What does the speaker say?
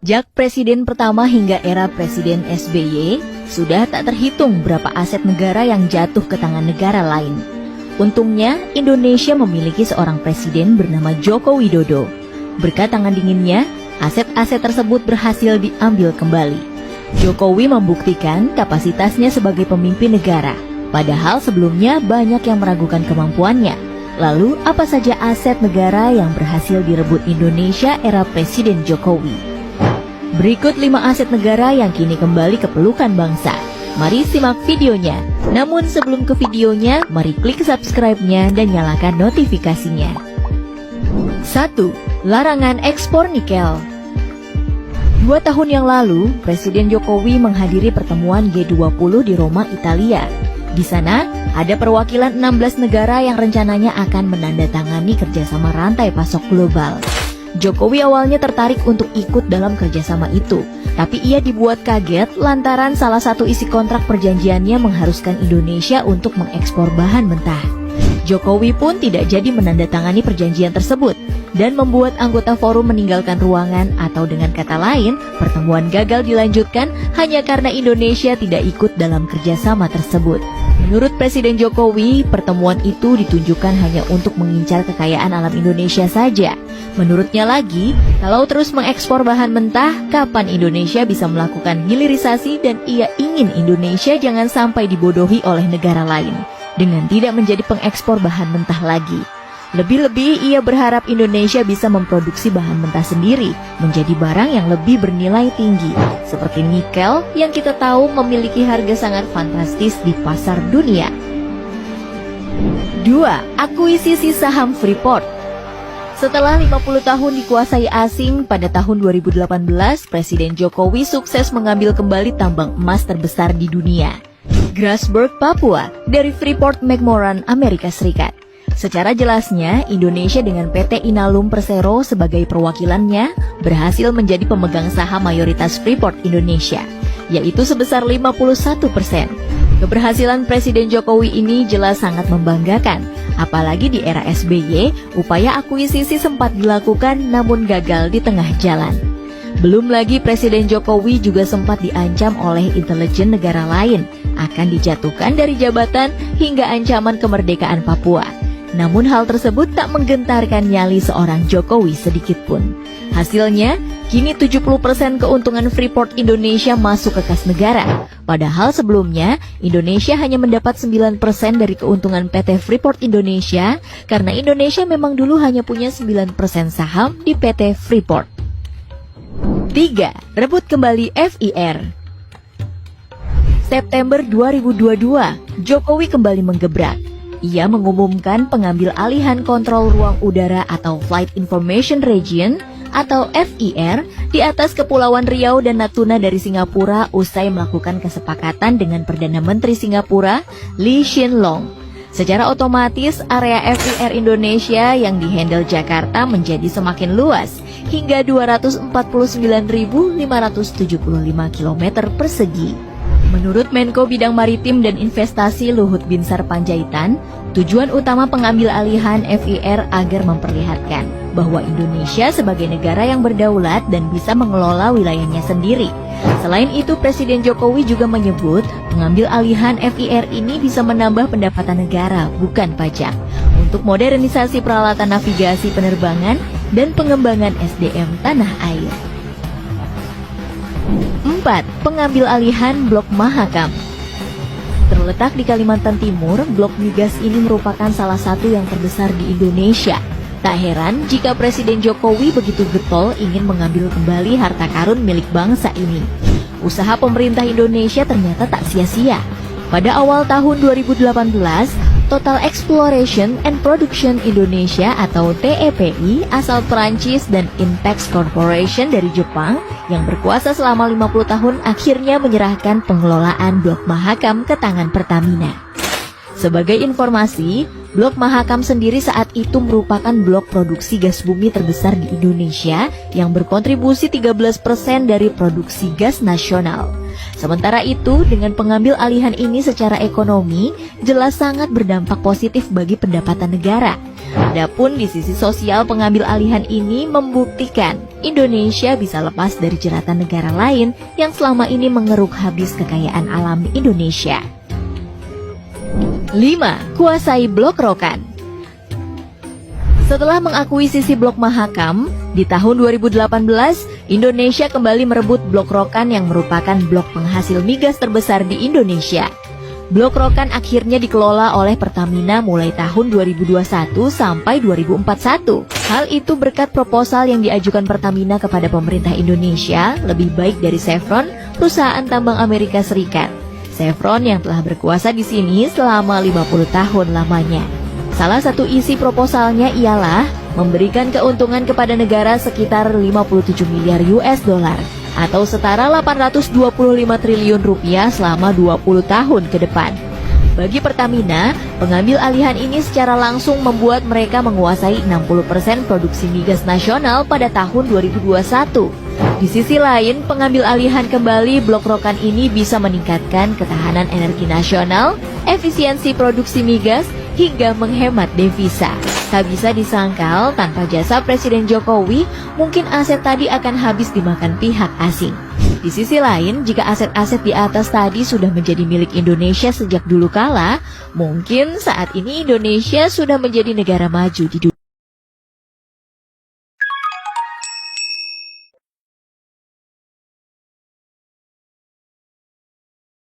Sejak presiden pertama hingga era presiden SBY, sudah tak terhitung berapa aset negara yang jatuh ke tangan negara lain. Untungnya, Indonesia memiliki seorang presiden bernama Joko Widodo. Berkat tangan dinginnya, aset-aset tersebut berhasil diambil kembali. Jokowi membuktikan kapasitasnya sebagai pemimpin negara, padahal sebelumnya banyak yang meragukan kemampuannya. Lalu, apa saja aset negara yang berhasil direbut Indonesia era Presiden Jokowi? Berikut 5 aset negara yang kini kembali ke pelukan bangsa. Mari simak videonya. Namun sebelum ke videonya, mari klik subscribe-nya dan nyalakan notifikasinya. 1. Larangan ekspor nikel. 2 tahun yang lalu, Presiden Jokowi menghadiri pertemuan G20 di Roma, Italia. Di sana, ada perwakilan 16 negara yang rencananya akan menandatangani kerjasama rantai pasok global. Jokowi awalnya tertarik untuk ikut dalam kerjasama itu, tapi ia dibuat kaget lantaran salah satu isi kontrak perjanjiannya mengharuskan Indonesia untuk mengekspor bahan mentah. Jokowi pun tidak jadi menandatangani perjanjian tersebut dan membuat anggota forum meninggalkan ruangan, atau dengan kata lain, pertemuan gagal dilanjutkan hanya karena Indonesia tidak ikut dalam kerjasama tersebut. Menurut Presiden Jokowi, pertemuan itu ditunjukkan hanya untuk mengincar kekayaan alam Indonesia saja. Menurutnya lagi, kalau terus mengekspor bahan mentah, kapan Indonesia bisa melakukan hilirisasi, dan ia ingin Indonesia jangan sampai dibodohi oleh negara lain dengan tidak menjadi pengekspor bahan mentah lagi. Lebih-lebih, ia berharap Indonesia bisa memproduksi bahan mentah sendiri menjadi barang yang lebih bernilai tinggi, seperti nikel yang kita tahu memiliki harga sangat fantastis di pasar dunia. 2. Akuisisi saham Freeport. Setelah 50 tahun dikuasai asing, pada tahun 2018, Presiden Jokowi sukses mengambil kembali tambang emas terbesar di dunia, Grasberg, Papua, dari Freeport-McMoRan, Amerika Serikat. Secara jelasnya, Indonesia dengan PT Inalum Persero sebagai perwakilannya berhasil menjadi pemegang saham mayoritas Freeport Indonesia, yaitu sebesar 51%. Keberhasilan Presiden Jokowi ini jelas sangat membanggakan, apalagi di era SBY, upaya akuisisi sempat dilakukan namun gagal di tengah jalan. Belum lagi Presiden Jokowi juga sempat diancam oleh intelijen negara lain, akan dijatuhkan dari jabatan hingga ancaman kemerdekaan Papua. Namun hal tersebut tak menggentarkan nyali seorang Jokowi sedikitpun. Hasilnya, kini 70% keuntungan Freeport Indonesia masuk ke kas negara. Padahal sebelumnya, Indonesia hanya mendapat 9% dari keuntungan PT Freeport Indonesia, karena Indonesia memang dulu hanya punya 9% saham di PT Freeport. 3. Rebut kembali FIR. September 2022, Jokowi kembali menggebrak. Ia mengumumkan pengambil alihan kontrol ruang udara atau Flight Information Region atau FIR di atas Kepulauan Riau dan Natuna dari Singapura usai melakukan kesepakatan dengan Perdana Menteri Singapura Lee Hsien Loong. Secara otomatis area FIR Indonesia yang dihandle Jakarta menjadi semakin luas hingga 249.575 km persegi. Menurut Menko Bidang Maritim dan Investasi Luhut Binsar Panjaitan, tujuan utama pengambil alihan FIR agar memperlihatkan bahwa Indonesia sebagai negara yang berdaulat dan bisa mengelola wilayahnya sendiri. Selain itu, Presiden Jokowi juga menyebut pengambil alihan FIR ini bisa menambah pendapatan negara, bukan pajak, untuk modernisasi peralatan navigasi penerbangan dan pengembangan SDM tanah air. 4. Pengambil alihan Blok Mahakam. Terletak di Kalimantan Timur, blok migas ini merupakan salah satu yang terbesar di Indonesia. Tak heran jika Presiden Jokowi begitu getol ingin mengambil kembali harta karun milik bangsa ini. Usaha pemerintah Indonesia ternyata tak sia-sia. Pada awal tahun 2018, Total Exploration and Production Indonesia atau TEPI asal Perancis dan Inpex Corporation dari Jepang yang berkuasa selama 50 tahun akhirnya menyerahkan pengelolaan Blok Mahakam ke tangan Pertamina. Sebagai informasi, Blok Mahakam sendiri saat itu merupakan blok produksi gas bumi terbesar di Indonesia yang berkontribusi 13% dari produksi gas nasional. Sementara itu, dengan pengambil alihan ini secara ekonomi, jelas sangat berdampak positif bagi pendapatan negara. Adapun di sisi sosial, pengambil alihan ini membuktikan Indonesia bisa lepas dari jeratan negara lain yang selama ini mengeruk habis kekayaan alam Indonesia. 5. Kuasai Blok Rokan. Setelah mengakuisisi Blok Mahakam, di tahun 2018, Indonesia kembali merebut Blok Rokan yang merupakan blok penghasil migas terbesar di Indonesia. Blok Rokan akhirnya dikelola oleh Pertamina mulai tahun 2021 sampai 2041. Hal itu berkat proposal yang diajukan Pertamina kepada pemerintah Indonesia, lebih baik dari Chevron, perusahaan tambang Amerika Serikat. Chevron yang telah berkuasa di sini selama 50 tahun lamanya. Salah satu isi proposalnya ialah memberikan keuntungan kepada negara sekitar 57 miliar US dollar atau setara 825 triliun rupiah selama 20 tahun ke depan. Bagi Pertamina, pengambil alihan ini secara langsung membuat mereka menguasai 60% produksi migas nasional pada tahun 2021. Di sisi lain, pengambil alihan kembali Blok Rokan ini bisa meningkatkan ketahanan energi nasional, efisiensi produksi migas, hingga menghemat devisa. Tak bisa disangkal, tanpa jasa Presiden Jokowi, mungkin aset tadi akan habis dimakan pihak asing. Di sisi lain, jika aset-aset di atas tadi sudah menjadi milik Indonesia sejak dulu kala, mungkin saat ini Indonesia sudah menjadi negara maju di dunia.